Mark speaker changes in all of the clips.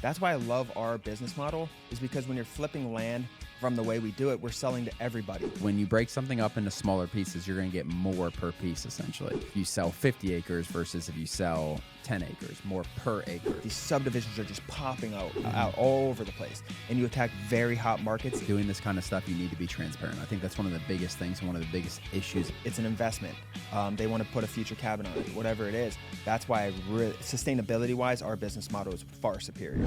Speaker 1: That's why I love our business model, is because when you're flipping land from the way we do it, we're selling to everybody.
Speaker 2: When you break something up into smaller pieces, you're going to get more per piece, essentially. If you sell 50 acres versus if you sell 10 acres, more per acre.
Speaker 1: These subdivisions are just popping out all over the place, and you attack very hot markets.
Speaker 2: Doing this kind of stuff, you need to be transparent. I think that's one of the biggest things and one of the biggest issues.
Speaker 1: It's an investment. They want to put a future cabin on it, whatever it is. That's why, sustainability-wise, our business model is far superior.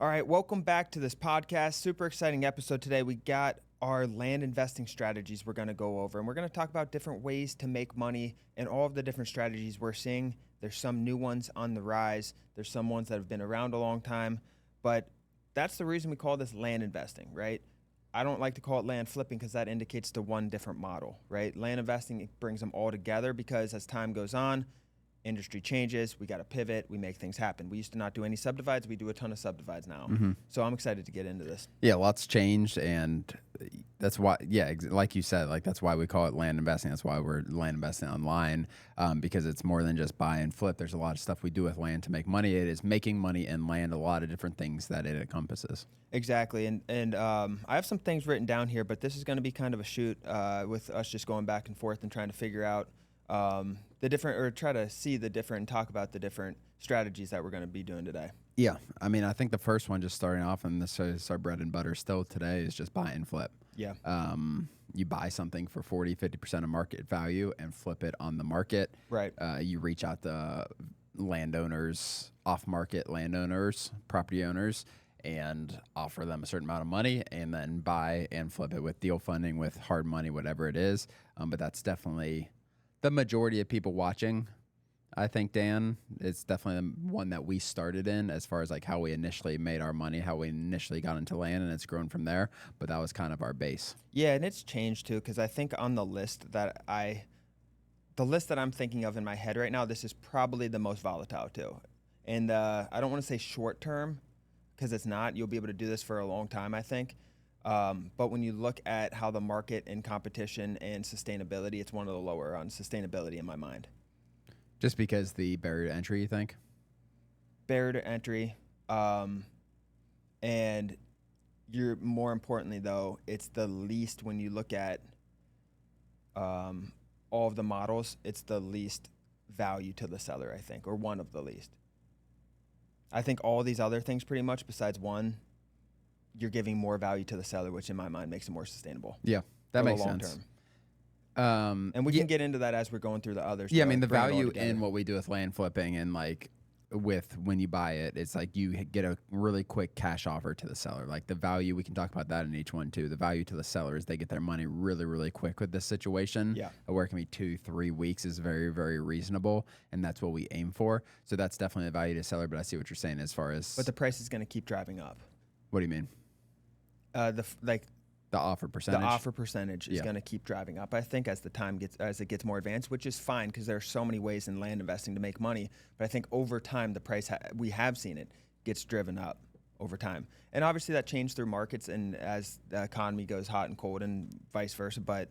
Speaker 1: All right, welcome back to this podcast. Super exciting episode today. We got our land investing strategies we're going to go over, and we're going to talk about different ways to make money and all of the different strategies we're seeing. There's some new ones on the rise. There's some ones that have been around a long time, but that's the reason we call this land investing, right? I don't like to call it land flipping because that indicates to one different model, right? Land investing, it brings them all together because as time goes on, industry changes, we got to pivot, we make things happen. We used to not do any subdivides, we do a ton of subdivides now. So I'm excited to get into this.
Speaker 2: Yeah, lots changed, and that's why, like you said, like that's why we call it land investing. That's why we're land investing online, because it's more than just buy and flip. There's a lot of stuff we do with land to make money. It is making money in land, a lot of different things that it encompasses.
Speaker 1: Exactly, and I have some things written down here, but this is going to be kind of a shoot with us just going back and forth and trying to figure out the different, or try to see the different and talk about the different strategies that we're going to be doing today.
Speaker 2: Yeah, I mean, I think the first one, just starting off, and this is our bread and butter still today, is just buy and flip.
Speaker 1: Yeah.
Speaker 2: You buy something for 40, 50% of market value and flip it on the market.
Speaker 1: Right.
Speaker 2: You reach out to landowners, off-market landowners, property owners, and offer them a certain amount of money and then buy and flip it with deal funding, with hard money, whatever it is. But that's definitely the majority of people watching, I think, Dan. It's definitely the one that we started in as far as like how we initially made our money, how we initially got into land, and it's grown from there. But that was kind of our base.
Speaker 1: Yeah, and it's changed too, because I think on the list that I'm thinking of in my head right now, this is probably the most volatile too. And I don't want to say short term, because it's not. You'll be able to do this for a long time, I think. But when you look at how the market and competition and sustainability, it's one of the lower on sustainability in my mind.
Speaker 2: Just because the barrier to entry, you think?
Speaker 1: Barrier to entry. And you're, more importantly though, it's the least, when you look at all of the models, it's the least value to the seller, I think, or one of the least. I think all these other things pretty much, besides one, you're giving more value to the seller, which in my mind makes it more sustainable.
Speaker 2: Yeah, that makes sense.
Speaker 1: And we can get into that as we're going through the others.
Speaker 2: Yeah, I mean, the value in what we do with land flipping and like with when you buy it, it's like you get a really quick cash offer to the seller. Like the value, we can talk about that in each one too. The value to the seller is they get their money really, really quick with this situation.
Speaker 1: Yeah.
Speaker 2: Where it can be 2-3 weeks is very, very reasonable. And that's what we aim for. So that's definitely a value to seller, but I see what you're saying as far as.
Speaker 1: But the price is going to keep driving up.
Speaker 2: What do you mean?
Speaker 1: The
Speaker 2: offer percentage.
Speaker 1: The offer percentage is going to keep driving up, I think, as it gets more advanced, which is fine because there are so many ways in land investing to make money. But I think over time, the price we have seen it gets driven up over time, and obviously that changed through markets and as the economy goes hot and cold and vice versa. But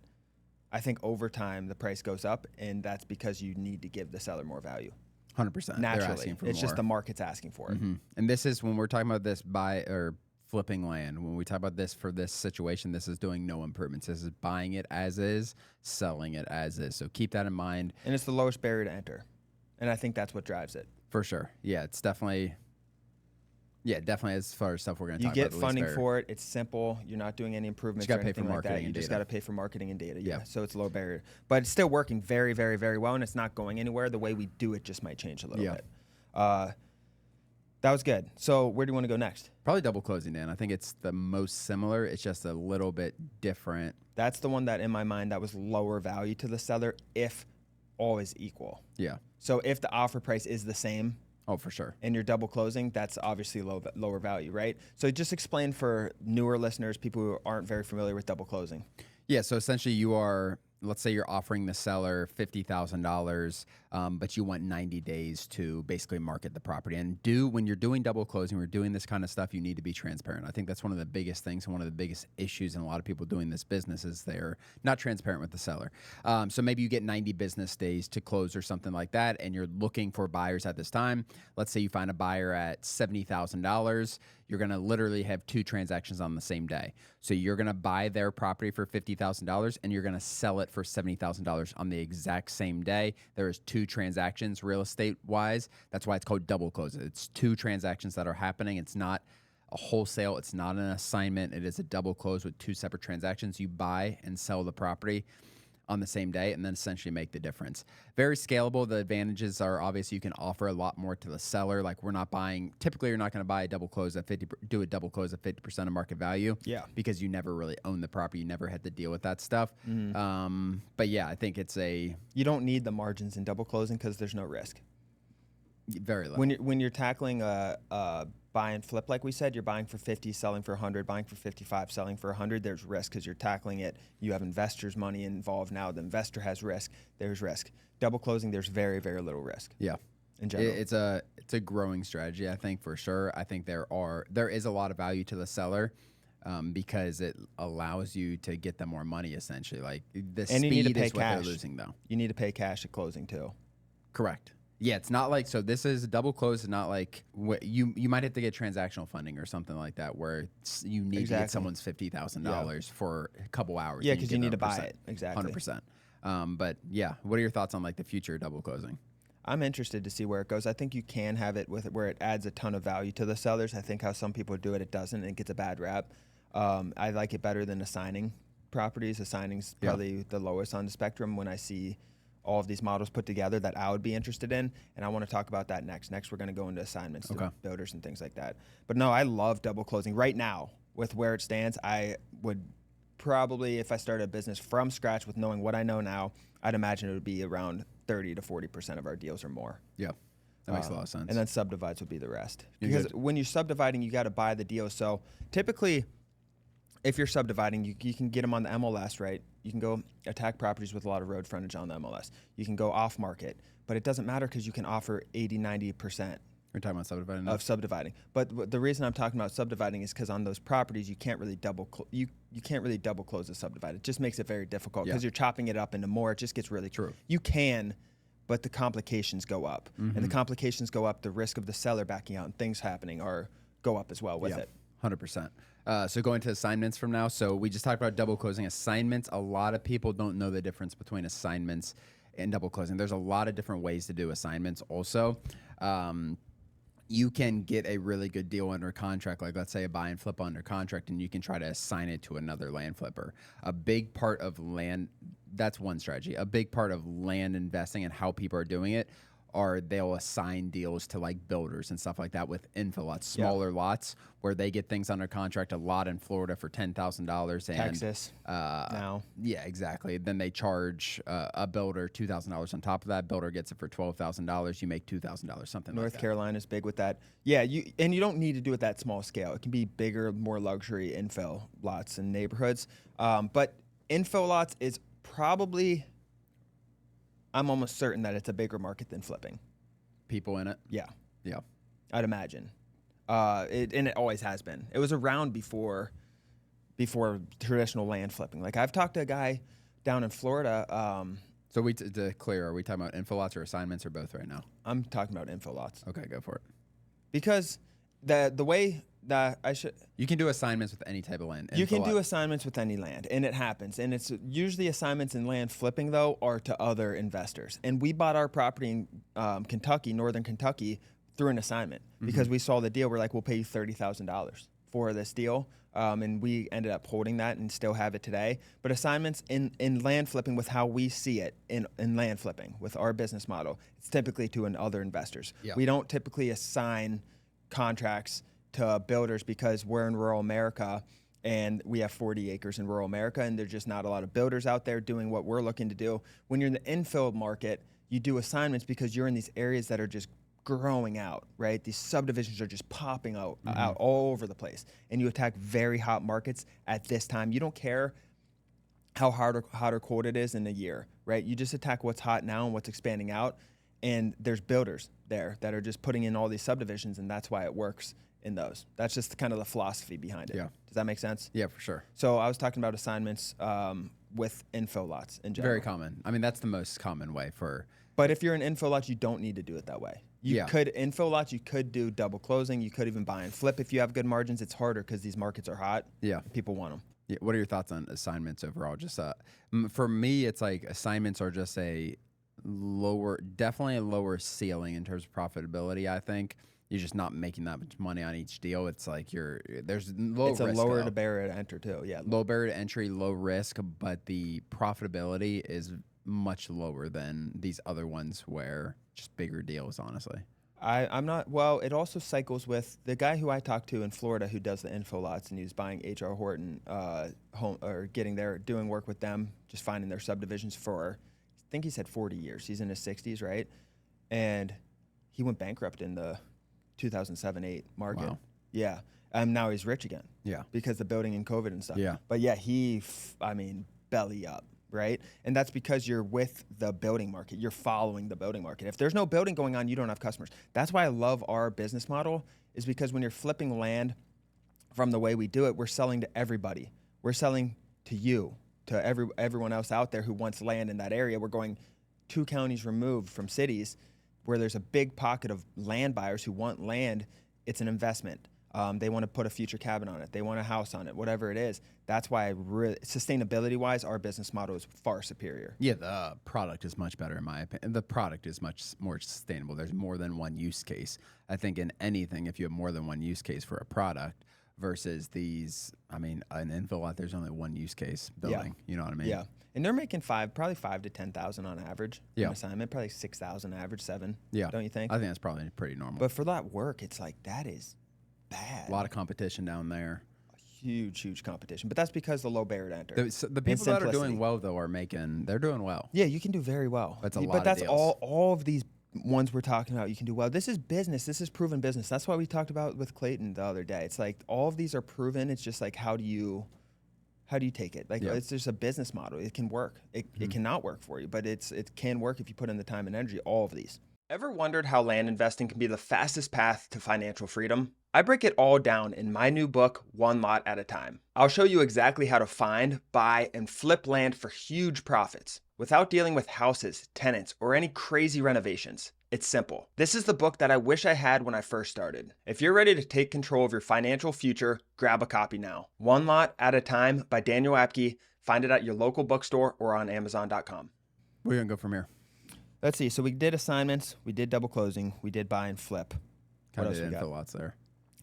Speaker 1: I think over time the price goes up, and that's because you need to give the seller more value.
Speaker 2: 100%.
Speaker 1: Naturally, it's just the market's asking for it.
Speaker 2: And this is when we're talking about this buy or flipping land. When we talk about this for this situation, this is doing no improvements. This is buying it as is, selling it as is. So keep that in mind.
Speaker 1: And it's the lowest barrier to enter. And I think that's what drives it.
Speaker 2: For sure. Yeah, it's definitely as far as stuff we're going to talk about.
Speaker 1: You get funding for it. It's simple. You're not doing any improvements or anything like that. You just got to pay for marketing and data. Yeah. So it's low barrier. But it's still working very, very, very well, and it's not going anywhere. The way we do it just might change a little bit. That was good. So where do you want to go next?
Speaker 2: Probably double closing, Dan. I think it's the most similar. It's just a little bit different.
Speaker 1: That's the one that, in my mind, that was lower value to the seller if all is equal.
Speaker 2: Yeah.
Speaker 1: So if the offer price is the same.
Speaker 2: Oh, for sure.
Speaker 1: And you're double closing, that's obviously lower value, right? So just explain for newer listeners, people who aren't very familiar with double closing.
Speaker 2: Yeah, so essentially you are let's say you're offering the seller $50,000, but you want 90 days to basically market the property. And when you're doing double closing, we're doing this kind of stuff, you need to be transparent. I think that's one of the biggest things and one of the biggest issues in a lot of people doing this business is they're not transparent with the seller. So maybe you get 90 business days to close or something like that, and you're looking for buyers at this time. Let's say you find a buyer at $70,000. You're going to literally have 2 transactions on the same day. So you're going to buy their property for $50,000 and you're going to sell it for $70,000 on the exact same day. There is 2 transactions real estate wise. That's why it's called double close. It's 2 transactions that are happening. It's not a wholesale. It's not an assignment. It is a double close with 2 separate transactions. You buy and sell the property on the same day and then essentially make the difference. Very scalable. The advantages are obviously you can offer a lot more to the seller. Like we're not buying, typically you're not going to buy a double close at 50% of market value.
Speaker 1: Yeah.
Speaker 2: Because you never really own the property. You never had to deal with that stuff. But yeah, I think it's
Speaker 1: you don't need the margins in double closing because there's no risk.
Speaker 2: Very low.
Speaker 1: When you're tackling a buy and flip, like we said, you're buying for 50, selling for 100, buying for 55, selling for 100. There's risk because you're tackling it. You have investors' money involved now. The investor has risk. There's risk. Double closing, there's very, very little risk.
Speaker 2: Yeah.
Speaker 1: In general,
Speaker 2: it's a growing strategy. I think for sure. I think there is a lot of value to the seller. Because it allows you to get them more money, essentially. Like the
Speaker 1: and you need to
Speaker 2: speed
Speaker 1: pay
Speaker 2: is what
Speaker 1: cash.
Speaker 2: they're losing, though.
Speaker 1: You need to pay cash at closing too.
Speaker 2: Correct. Yeah, it's not like so. This is double close. Is not like you might have to get transactional funding or something like that, where you need to get someone's $50,000 for a couple hours.
Speaker 1: Yeah, because you need to buy it. Exactly.
Speaker 2: 100%. But yeah, what are your thoughts on like the future of double closing?
Speaker 1: I'm interested to see where it goes. I think you can have it with where it adds a ton of value to the sellers. I think how some people do it, it doesn't, and it gets a bad rap. I like it better than assigning properties. Assigning's probably the lowest on the spectrum when I see all of these models put together that I would be interested in, and I want to talk about that next. Next, we're going to go into assignments to builders and things like that. But no, I love double closing. Right now, with where it stands, I would probably, if I started a business from scratch with knowing what I know now, I'd imagine it would be around 30 to 40% of our deals or more.
Speaker 2: Yeah. That makes a lot of sense.
Speaker 1: And then subdivides would be the rest. Because when you're subdividing, you got to buy the deal. So typically, if you're subdividing, you can get them on the MLS, right? You can go attack properties with a lot of road frontage on the MLS. You can go off market, but it doesn't matter because you can offer 80, 90%.
Speaker 2: We're talking about subdividing now?
Speaker 1: Of subdividing. But the reason I'm talking about subdividing is because on those properties, you can't really you can't really double close a subdivide. It just makes it very difficult because you're chopping it up into more. It just gets really
Speaker 2: true.
Speaker 1: You can, but the complications go up. And the complications go up, the risk of the seller backing out and things happening go up as well with it.
Speaker 2: 100%. So going to assignments from now. So we just talked about double closing assignments. A lot of people don't know the difference between assignments and double closing. There's a lot of different ways to do assignments also. You can get a really good deal under contract, like let's say a buy and flip under contract, and you can try to assign it to another land flipper. A big part of land, that's one strategy. A big part of land investing and how people are doing it are they'll assign deals to like builders and stuff like that with infill lots, smaller lots where they get things under contract, a lot in Florida for $10,000.
Speaker 1: Texas now.
Speaker 2: Yeah, exactly. Then they charge a builder $2,000 on top of that. Builder gets it for $12,000. You make $2,000, something like that.
Speaker 1: North Carolina's big with that. Yeah, you don't need to do it that small scale. It can be bigger, more luxury infill lots and neighborhoods. But infill lots is probably, I'm almost certain that it's a bigger market than flipping.
Speaker 2: People in it?
Speaker 1: Yeah.
Speaker 2: Yeah.
Speaker 1: I'd imagine. And it always has been. It was around before traditional land flipping. Like I've talked to a guy down in Florida.
Speaker 2: So to clear, are we talking about infill lots or assignments or both right now?
Speaker 1: I'm talking about infill lots.
Speaker 2: Okay, go for it.
Speaker 1: Because the way that
Speaker 2: you can do assignments with any type of land.
Speaker 1: You can do assignments with any land, and it happens. And it's usually assignments in land flipping, though, are to other investors. And we bought our property in Kentucky, northern Kentucky, through an assignment because we saw the deal. We're like, we'll pay you $30,000 for this deal. And we ended up holding that and still have it today. But assignments in land flipping, with how we see it in land flipping, with our business model, it's typically to other investors. Yeah. We don't typically assign contracts to builders because we're in rural America and we have 40 acres in rural America, and there's just not a lot of builders out there doing what we're looking to do. When you're in the infill market, you do assignments because you're in these areas that are just growing out, right? These subdivisions are just popping out all over the place, and you attack very hot markets at this time. You don't care how hot or cold it is in a year, right? You just attack what's hot now and what's expanding out. And there's builders there that are just putting in all these subdivisions, and that's why it works in those. That's just kind of the philosophy behind it.
Speaker 2: Yeah.
Speaker 1: Does that make sense?
Speaker 2: Yeah, for sure.
Speaker 1: So I was talking about assignments with info lots in general.
Speaker 2: Very common. I mean, that's the most common way for.
Speaker 1: But if you're an info lot, you don't need to do it that way. You could info lots. You could do double closing. You could even buy and flip if you have good margins. It's harder because these markets are hot.
Speaker 2: Yeah.
Speaker 1: People want them.
Speaker 2: Yeah. What are your thoughts on assignments overall? Just for me, it's like assignments are just definitely a lower ceiling in terms of profitability. I think you're just not making that much money on each deal. It's like there's low risk.
Speaker 1: It's a lower barrier to enter too. Yeah.
Speaker 2: Low barrier to entry, low risk, but the profitability is much lower than these other ones where just bigger deals, honestly.
Speaker 1: I'm not, well, it also cycles with the guy who I talked to in Florida who does the info lots, and he was buying H.R. Horton home, or doing work with them, just finding their subdivisions for, I think he said 40 years. He's in his 60s, right? And he went bankrupt in the 2007-8 market.
Speaker 2: Wow.
Speaker 1: Yeah. Now he's rich again.
Speaker 2: Yeah.
Speaker 1: Because the building and COVID and stuff.
Speaker 2: Yeah.
Speaker 1: But yeah, belly up. Right? And that's because you're with the building market. You're following the building market. If there's no building going on, you don't have customers. That's why I love our business model, is because when you're flipping land from the way we do it, we're selling to everybody. We're selling to you, to everyone else out there who wants land in that area. We're going 2 counties removed from cities where there's a big pocket of land buyers who want land. It's an investment. They want to put a future cabin on it. They want a house on it, whatever it is. That's why sustainability-wise, our business model is far superior.
Speaker 2: Yeah, the product is much better in my opinion. The product is much more sustainable. There's more than one use case. I think in anything, if you have more than one use case for a product versus these, I mean, an infill lot, there's only one use case building.
Speaker 1: Yeah.
Speaker 2: You know what I mean?
Speaker 1: Yeah. And they're making probably 5 to 10,000 on average.
Speaker 2: Yeah.
Speaker 1: An assignment, probably 6,000 average, 7.
Speaker 2: Yeah.
Speaker 1: Don't you think?
Speaker 2: I think that's probably pretty normal.
Speaker 1: But for that work, it's like, that is bad.
Speaker 2: A lot of competition down there.
Speaker 1: Huge competition. But that's because the low barrier to enter.
Speaker 2: The people that are doing well, though, they're doing well.
Speaker 1: Yeah, you can do very well.
Speaker 2: That's a lot
Speaker 1: But that's
Speaker 2: of deals.
Speaker 1: all of these ones we're talking about, you can do well. This is business. This is proven business. That's why we talked about with Clayton the other day. It's like all of these are proven. It's just like, how do you take it? Like, it's just a business model. It can work. It cannot work for you, but it can work if you put in the time and energy, all of these. Ever wondered how land investing can be the fastest path to financial freedom? I break it all down in my new book, One Lot at a Time. I'll show you exactly how to find, buy, and flip land for huge profits without dealing with houses, tenants, or any crazy renovations. It's simple. This is the book that I wish I had when I first started. If you're ready to take control of your financial future, grab a copy now. One Lot at a Time by Daniel Apke. Find it at your local bookstore or on Amazon.com.
Speaker 2: Where are you going to go from here?
Speaker 1: Let's see. So we did assignments. We did double closing. We did buy and flip.
Speaker 2: Kind of info lots there.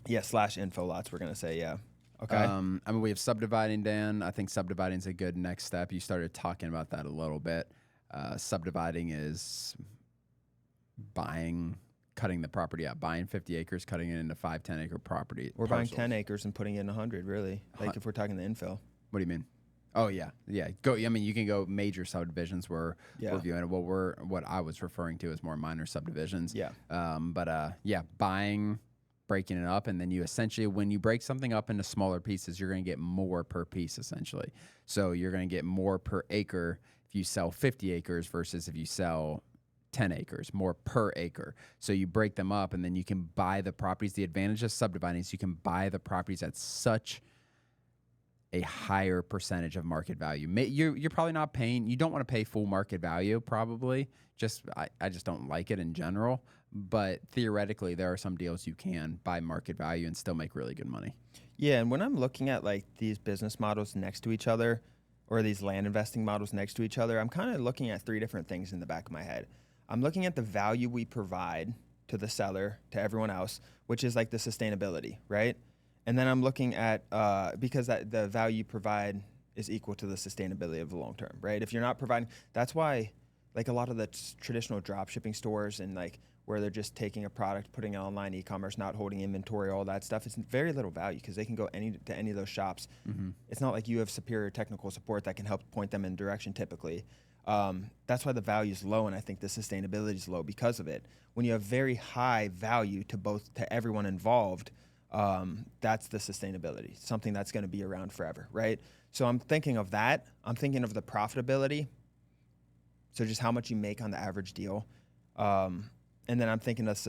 Speaker 1: Yeah, /info lots, we're going to say, yeah. Okay.
Speaker 2: I mean, we have subdividing, Dan. I think subdividing is a good next step. You started talking about that a little bit. Subdividing is cutting the property up, buying 50 acres, cutting it into 5, 10 acre property.
Speaker 1: We're buying 10 acres and putting in 100, really. Like if we're talking the infill.
Speaker 2: What do you mean? Oh yeah. Go. I mean, you can go major subdivisions. We're viewing it. What I was referring to is more minor subdivisions.
Speaker 1: Yeah.
Speaker 2: Buying, breaking it up, and then you essentially, when you break something up into smaller pieces, you're going to get more per piece essentially. So you're going to get more per acre if you sell 50 acres versus if you sell 10 acres, more per acre. So you break them up, and then you can buy the properties. The advantage of subdividing is you can buy the properties at such a higher percentage of market value. You're probably not paying, you don't want to pay full market value probably. I just don't like it in general. But theoretically, there are some deals you can buy market value and still make really good money.
Speaker 1: Yeah, and when I'm looking at like these business models next to each other, or these land investing models next to each other, I'm kind of looking at 3 different things in the back of my head. I'm looking at the value we provide to the seller, to everyone else, which is like the sustainability, right? And then I'm looking at, because the value you provide is equal to the sustainability of the long term, right? If you're not providing, that's why like a lot of the traditional drop shipping stores and like where they're just taking a product, putting it online, e-commerce, not holding inventory, all that stuff, it's very little value because they can go to any of those shops. Mm-hmm. It's not like you have superior technical support that can help point them in direction typically. That's why the value is low, and I think the sustainability is low because of it. When you have very high value to everyone involved, That's the sustainability, something that's going to be around forever, right? So I'm thinking of that. I'm thinking of the profitability. So just how much you make on the average deal. And then I'm thinking of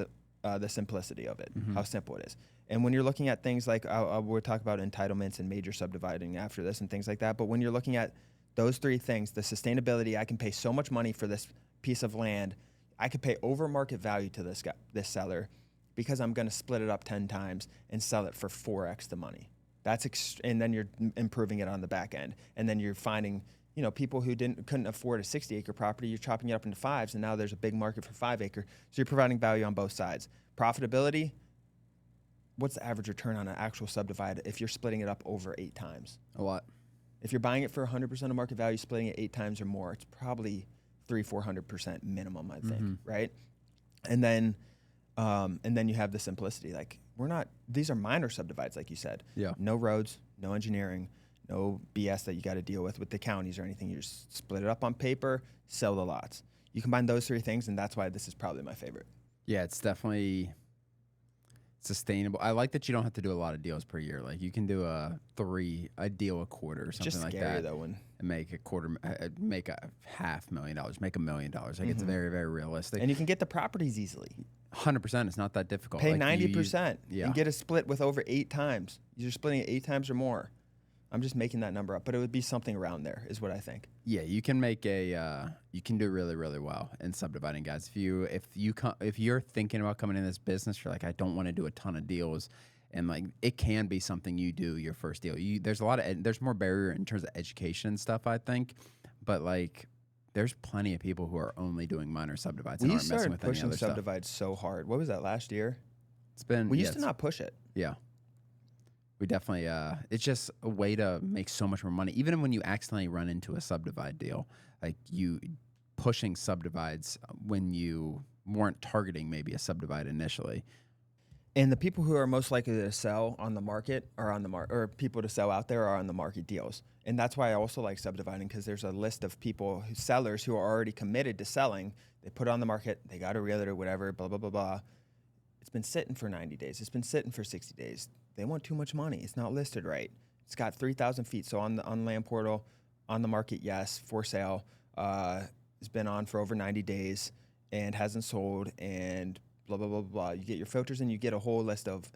Speaker 1: the simplicity of it, how simple it is. And when you're looking at things like, we'll talk about entitlements and major subdividing after this and things like that. But when you're looking at those three things, the sustainability, I can pay so much money for this piece of land. I could pay over market value to this seller because I'm going to split it up 10 times and sell it for 4x the money. And then you're improving it on the back end. And then you're finding, people who couldn't afford a 60-acre property, you're chopping it up into 5s, and now there's a big market for 5-acre. So you're providing value on both sides. Profitability, what's the average return on an actual subdivide if you're splitting it up over 8 times?
Speaker 2: A lot.
Speaker 1: If you're buying it for 100% of market value, splitting it 8 times or more, it's probably 300-400% minimum, I think, right? And then you have the simplicity. Like, these are minor subdivides, like you said.
Speaker 2: Yeah.
Speaker 1: No roads, no engineering, no BS that you got to deal with the counties or anything. You just split it up on paper, sell the lots. You combine those three things, and that's why this is probably my favorite.
Speaker 2: Yeah, it's definitely sustainable. I like that you don't have to do a lot of deals per year. Like, you can do a deal a quarter or something
Speaker 1: just
Speaker 2: like
Speaker 1: scary,
Speaker 2: that.
Speaker 1: though, when
Speaker 2: and make a $500,000, make $1 million. Like, it's very, very realistic.
Speaker 1: and you can get the properties easily.
Speaker 2: 100%. It's not that difficult.
Speaker 1: Pay
Speaker 2: Like,
Speaker 1: 90%
Speaker 2: yeah.
Speaker 1: and get a split with over 8 times. You're splitting it 8 times or more. I'm just making that number up, but it would be something around there, is what I think.
Speaker 2: Yeah, you can make you can do really, really well in subdividing, guys. If you're thinking about coming in this business, you're like, I don't want to do a ton of deals, and like, it can be something you do your first deal. There's more barrier in terms of education and stuff, I think, but like, there's plenty of people who are only doing minor subdivides and aren't messing with any other stuff.
Speaker 1: Subdivides so hard. What was that, last year?
Speaker 2: We
Speaker 1: used to not push it.
Speaker 2: Yeah. We definitely, it's just a way to make so much more money. Even when you accidentally run into a subdivide deal, like, you pushing subdivides when you weren't targeting maybe a subdivide initially.
Speaker 1: And the people who are most likely to sell on the market or people to sell out there are on the market deals. And that's why I also like subdividing, because there's a list of sellers who are already committed to selling. They put it on the market, they got a realtor, whatever, blah, blah, blah, blah. It's been sitting for 90 days. It's been sitting for 60 days. They want too much money. It's not listed right. It's got 3,000 feet. So on land portal, on the market, yes, for sale. It's been on for over 90 days and hasn't sold, and blah, blah, blah, blah. You get your filters and you get a whole list of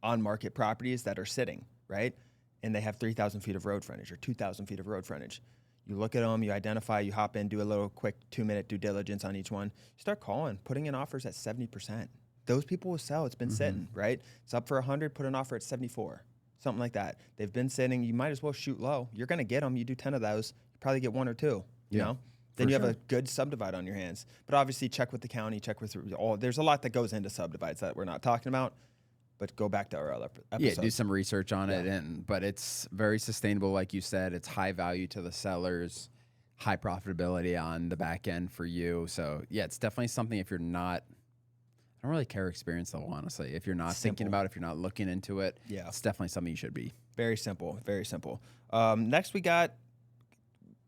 Speaker 1: on-market properties that are sitting, right? And they have 3,000 feet of road frontage or 2,000 feet of road frontage. You look at them, you identify, you hop in, do a little quick 2-minute due diligence on each one. You start calling, putting in offers at 70%. Those people will sell. It's been sitting, right? It's up for 100, put an offer at 74, something like that. They've been sitting. You might as well shoot low. You're going to get them. You do 10 of those, you probably get 1 or 2, you know? Then you have a good subdivide on your hands. But obviously, check with the county, check with there's a lot that goes into subdivides that we're not talking about. But go back to our other episodes.
Speaker 2: Yeah, do some research on it. But it's very sustainable, like you said. It's high value to the sellers, high profitability on the back end for you. So, yeah, it's definitely something if you're not, I don't really care experience level, honestly. If you're not thinking about it, if you're not looking into it, it's definitely something you should be.
Speaker 1: Very simple, very simple. Next we got,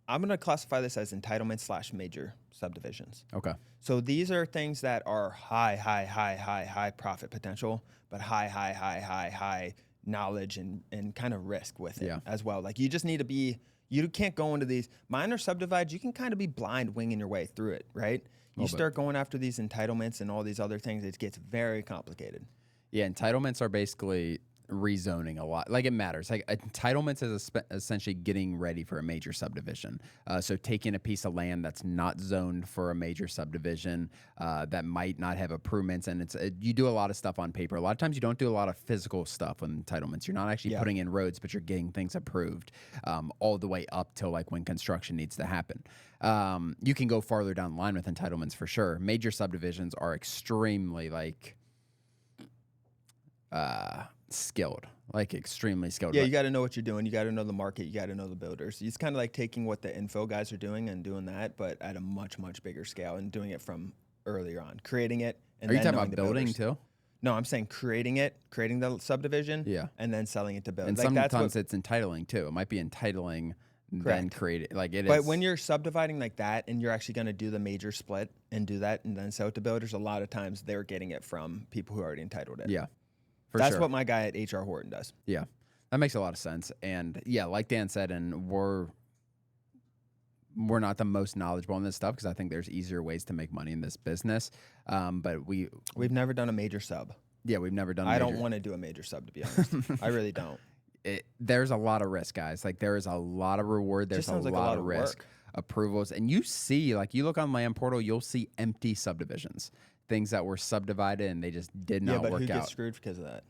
Speaker 1: I'm going to classify this as entitlements / major subdivisions.
Speaker 2: Okay.
Speaker 1: So these are things that are high profit potential, but high knowledge and kind of risk with it as well. Like, you just need to be, you can't go into these minor subdivides. You can kind of be blind winging your way through it, right? You start going after these entitlements and all these other things, it gets very complicated.
Speaker 2: Yeah, entitlements are basically rezoning a lot. Like, it matters. Like, entitlements is essentially getting ready for a major subdivision. So taking a piece of land that's not zoned for a major subdivision, that might not have improvements, and you do a lot of stuff on paper. A lot of times you don't do a lot of physical stuff with entitlements. You're not actually putting in roads, but you're getting things approved all the way up till like when construction needs to happen. You can go farther down the line with entitlements for sure. Major subdivisions are extremely skilled, like extremely skilled.
Speaker 1: Yeah, you got to know what you're doing. You got to know the market. You got to know the builders. It's kind of like taking what the info guys are doing and doing that, but at a much, much bigger scale and doing it from earlier on, creating it. And
Speaker 2: are you
Speaker 1: then
Speaker 2: talking about building
Speaker 1: builders.
Speaker 2: too?
Speaker 1: No, I'm saying creating the subdivision, and then selling it to builders.
Speaker 2: And sometimes it's entitling too. It might be entitling, then create it. Like, it is.
Speaker 1: But when you're subdividing like that, and you're actually going to do the major split and do that, and then sell it to builders, a lot of times they're getting it from people who already entitled it.
Speaker 2: Yeah.
Speaker 1: That's
Speaker 2: sure.
Speaker 1: what my guy at HR Horton does.
Speaker 2: Yeah, that makes a lot of sense. And yeah, like Dan said, and we're not the most knowledgeable in this stuff because I think there's easier ways to make money in this business. But we've
Speaker 1: never done a major sub.
Speaker 2: we've never done.
Speaker 1: I don't want to do a major sub, to be honest. I really don't.
Speaker 2: There's a lot of risk, guys. Like there is a lot of reward. There's a lot of risk.
Speaker 1: Work.
Speaker 2: Approvals, and you see, like you look on Land Portal, you'll see empty subdivisions, things that were subdivided and they just did not work out.
Speaker 1: Yeah, but who gets screwed because of that?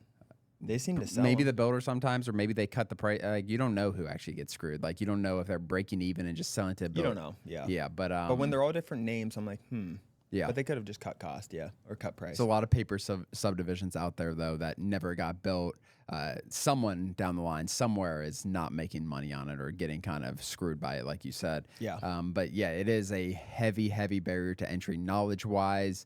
Speaker 1: They seem to sell
Speaker 2: maybe
Speaker 1: them.
Speaker 2: the builder sometimes, or maybe they cut the price. You don't know who actually gets screwed. Like you don't know if they're breaking even and just selling to the builder.
Speaker 1: You don't know. Yeah.
Speaker 2: Yeah,
Speaker 1: but when they're all different names, I'm like,
Speaker 2: Yeah.
Speaker 1: But they could have just cut cost, or cut price.
Speaker 2: There's a lot of paper subdivisions out there though that never got built. Someone down the line somewhere is not making money on it or getting kind of screwed by it, like you said.
Speaker 1: Yeah.
Speaker 2: But yeah, it is a heavy barrier to entry knowledge-wise.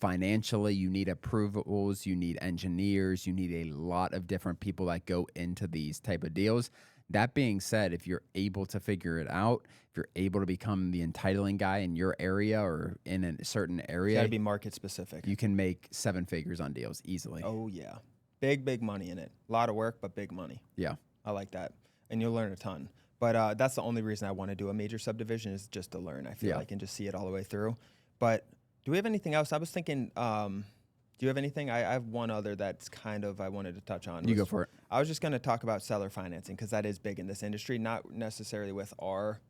Speaker 2: Financially, you need approvals, you need engineers, you need a lot of different people that go into these type of deals. That being said, if you're able to figure it out, if you're able to become the entitling guy in your area or in a certain area,
Speaker 1: Got to be market specific.
Speaker 2: you can make 7 figures on deals easily.
Speaker 1: Oh yeah, big money in it. A lot of work, but big money.
Speaker 2: Yeah.
Speaker 1: I like that, and you'll learn a ton. But that's the only reason I want to do a major subdivision is just to learn. I feel like and just see it all the way through. But do we have anything else? I was thinking. Do you have anything? I have one other that's kind of I wanted to touch on.
Speaker 2: You go for it.
Speaker 1: I was just going to talk about seller financing because that is big in this industry, not necessarily with our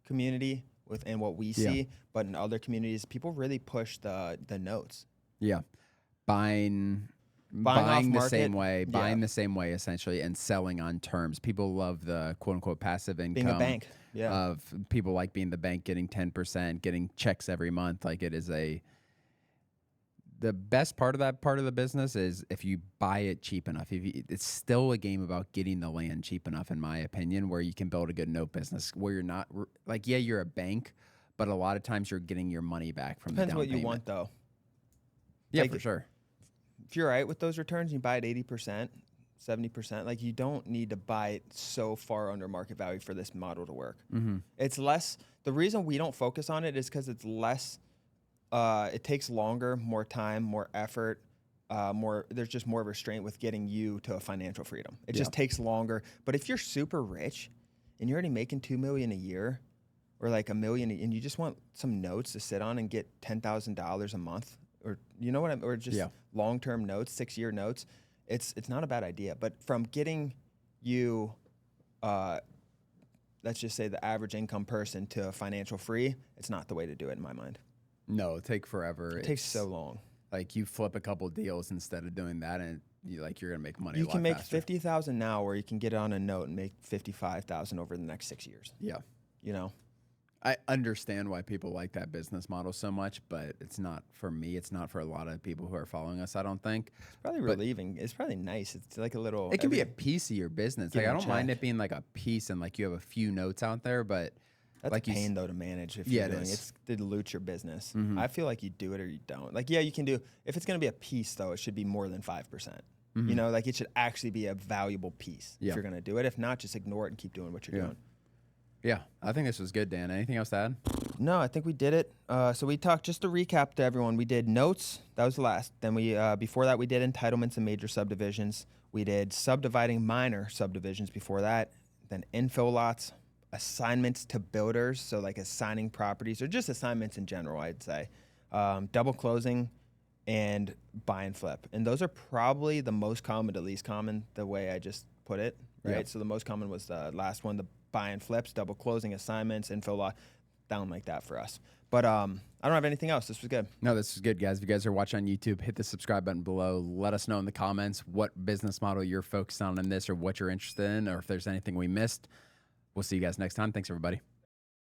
Speaker 1: community and what we see, but in other communities, people really push the notes.
Speaker 2: Yeah. Buying
Speaker 1: off
Speaker 2: the
Speaker 1: market.
Speaker 2: same way, buying the same way essentially, and selling on terms. People love the quote unquote passive income.
Speaker 1: Being a bank. Yeah.
Speaker 2: Of people like being the bank, getting 10%, getting checks every month. Like it is the best part of that part of the business is if you buy it cheap enough. It's still a game about getting the land cheap enough, in my opinion, where you can build a good note business where you're not like, yeah, you're a bank, but a lot of times you're getting your money back from
Speaker 1: Depends
Speaker 2: the down
Speaker 1: what
Speaker 2: payment.
Speaker 1: you want, though.
Speaker 2: Yeah,
Speaker 1: Like,
Speaker 2: for sure.
Speaker 1: If you're all right with those returns, you buy it 80%, 70%. Like you don't need to buy it so far under market value for this model to work.
Speaker 2: Mm-hmm.
Speaker 1: It's less. The reason we don't focus on it is because it's less. It takes longer, more time, more effort, there's just more restraint with getting you to a financial freedom. It just takes longer. But if you're super rich and you're already making $2 million a year or like $1 million and you just want some notes to sit on and get $10,000 a month or you know what I'm, or just long-term notes, 6-year notes, it's not a bad idea. But from getting you, let's just say the average income person to financial free, it's not the way to do it in my mind.
Speaker 2: No, it'll take forever.
Speaker 1: It takes so long.
Speaker 2: Like you flip a couple deals instead of doing that, and you're gonna make money.
Speaker 1: You
Speaker 2: a
Speaker 1: can
Speaker 2: lot
Speaker 1: make
Speaker 2: faster.
Speaker 1: $50,000 now, or you can get it on a note and make $55,000 over the next 6 years.
Speaker 2: Yeah,
Speaker 1: you know,
Speaker 2: I understand why people like that business model so much, but it's not for me. It's not for a lot of people who are following us. I don't think.
Speaker 1: It's probably relieving. It's probably nice. It's like a little.
Speaker 2: It can be a piece of your business. Like I don't mind it being like a piece and like you have a few notes out there, but.
Speaker 1: That's
Speaker 2: like
Speaker 1: a pain though to manage if you're doing it. It's to dilute your business.
Speaker 2: Mm-hmm.
Speaker 1: I feel like you do it or you don't. Like, yeah, you can do, if it's going to be a piece though, it should be more than 5%. You know, like it should actually be a valuable piece if you're going to do it. If not, just ignore it and keep doing what you're doing.
Speaker 2: Yeah, I think this was good, Dan. Anything else to add?
Speaker 1: No, I think we did it. So we talked, just to recap to everyone, we did notes. That was the last. Then we, before that, we did entitlements and major subdivisions. We did subdividing minor subdivisions before that. Then infill lots. Assignments to builders, so like assigning properties or just assignments in general, I'd say. Double closing and buy and flip. And those are probably the most common to least common, the way I just put it, right? Yep. So the most common was the last one, the buy and flips, double closing, assignments, infill lot, down like that for us. But I don't have anything else. This was good.
Speaker 2: No, this is good, guys. If you guys are watching on YouTube, hit the subscribe button below. Let us know in the comments what business model you're focused on in this or what you're interested in or if there's anything we missed. We'll see you guys next time. Thanks, everybody.